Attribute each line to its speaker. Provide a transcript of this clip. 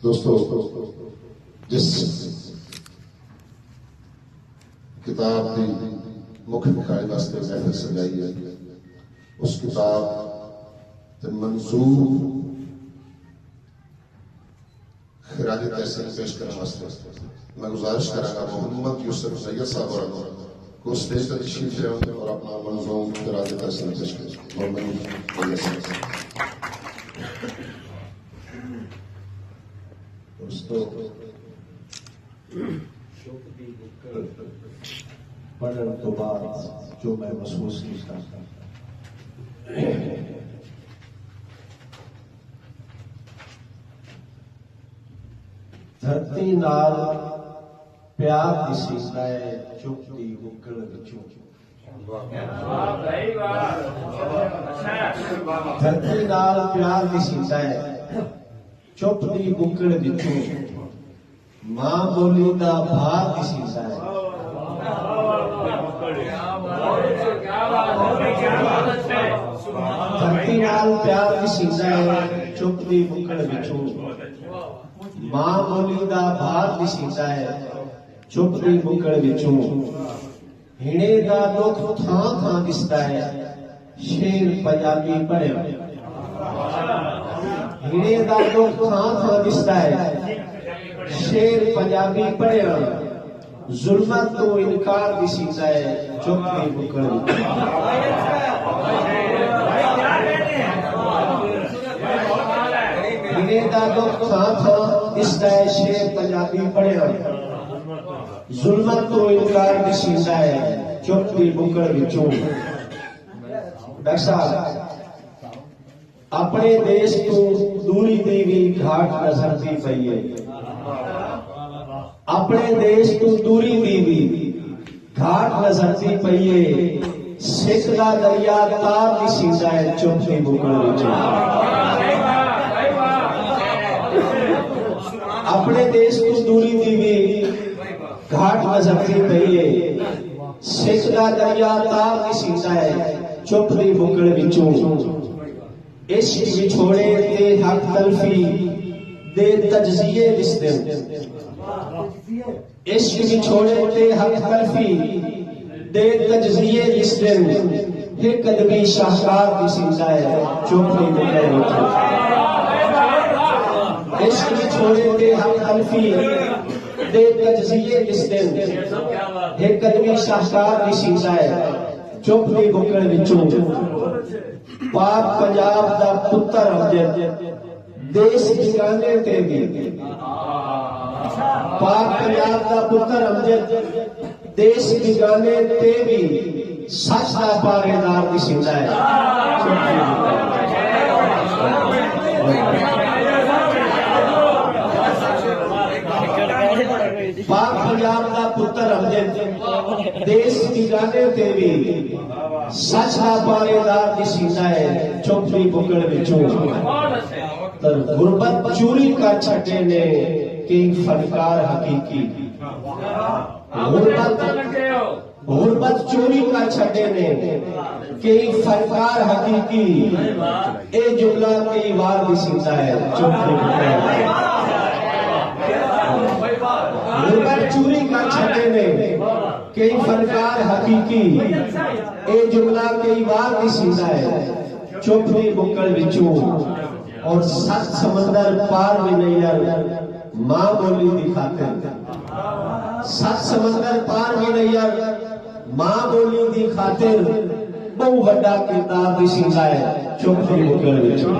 Speaker 1: दोस्तों, जिस किताब की मुख्य मुखाए वास्ते महफिल सजाई है, उस किताब के मंजूर खिराज तहसीन पेश करने वास्ते मैं गुजारिश करांगा मोहम्मद यूसुफ सैयद साहब और को स्टेज पर तशरीफ ले आएं और अपना मंजूम खिराज तहसीन पेश करें। मोहम्मद दोस्तों, पढ़ने तो बाद जो मैं महसूस किया, धरती नाल प्यार दी सीता है, चुप दी गुगल विचों। धरती नाल प्यार दी सीता है, चुप दी गुगल विचों। मां बोली दा भार दी सीता है। धरती नाल प्यार दी सीता है, चुप दी गुगल विचों। मां बोली दा भार दी सीता है, चुप दी मुकड़ विचों। हिणे दा दुख थां थां दिसदा है, शेर पंजाबी पढ़िया। हिणे दा दुख थां थां दिसदा है, शेर पंजाबी पढ़िया। जुल्मत तो इनकार दी सीता है, चुप दी मुकड़ विचों। हिणे दा दुख थां थां दिसदा है, शेर पंजाबी पढ़िया। जुल्मत तो इनकार दी सीता है, चुप दी मुकड़ विचों। डॉक्टर साहब, अपने देश तो दूरी दी भी घाट नजरती पई है। अपने देश तो दूरी दी भी घाट नजरती पई है। सिख दा दरिया तार दी सीता है, चुप दी मुकड़ विचों। अपने देश तो दूरी दी भी घाट नजरती पई है। सिख दा दरिया तार दी सीता है, चुप दी मुकड़ विचों। इश्क विछोड़े ते हक तलफी दे तजजिए दिसदे। इश्क विछोड़े ते हक तलफी दे तजजिए दिसदे। एक कदमी शाहकार दी सीता है, चुप दी मुकड़ विचों। इश्क विछोड़े ते हक तलफी दे तजजिए दिसदे। एक कदमी शाहकार दी सीता है, चुप दी मुकड़ विचों। पाक पंजाब दा पुत्तर अमजद, देश ठिकाने ते भी। पाक पंजाब दा पुत्तर अमजद, देश ठिकाने ते भी। सच दा पारेदार दी सीता है, चुप दी मुकड़। पाक पंजाब दा पुत्तर अमजद, देश ठिकाने ते भी। सच दा पारेदार दी सीता है, चुप दी मुकड़ विचों। तर गुरबत चोरी कर छड्डे ने कई फनकार हकीकी। गुरबत चोरी कर छड्डे ने कई फनकार हकीकी। ए जुमला कई बार दी सीता है, चुप दी मुकड़। गुरबत चोरी कर छड्डे ने कई फनकार हकीकी। ए जुमला कई बार दी सीता है, चुप दी मुकड़ विचों। और सत समंदर पार भी नहीं यार, मां बोली दी खातिर। सत समंदर पार भी नहीं यार, मां बोली दी खातिर। बहु वड्डा किरदार दी सीता है, चुप दी मुकड़ विचों।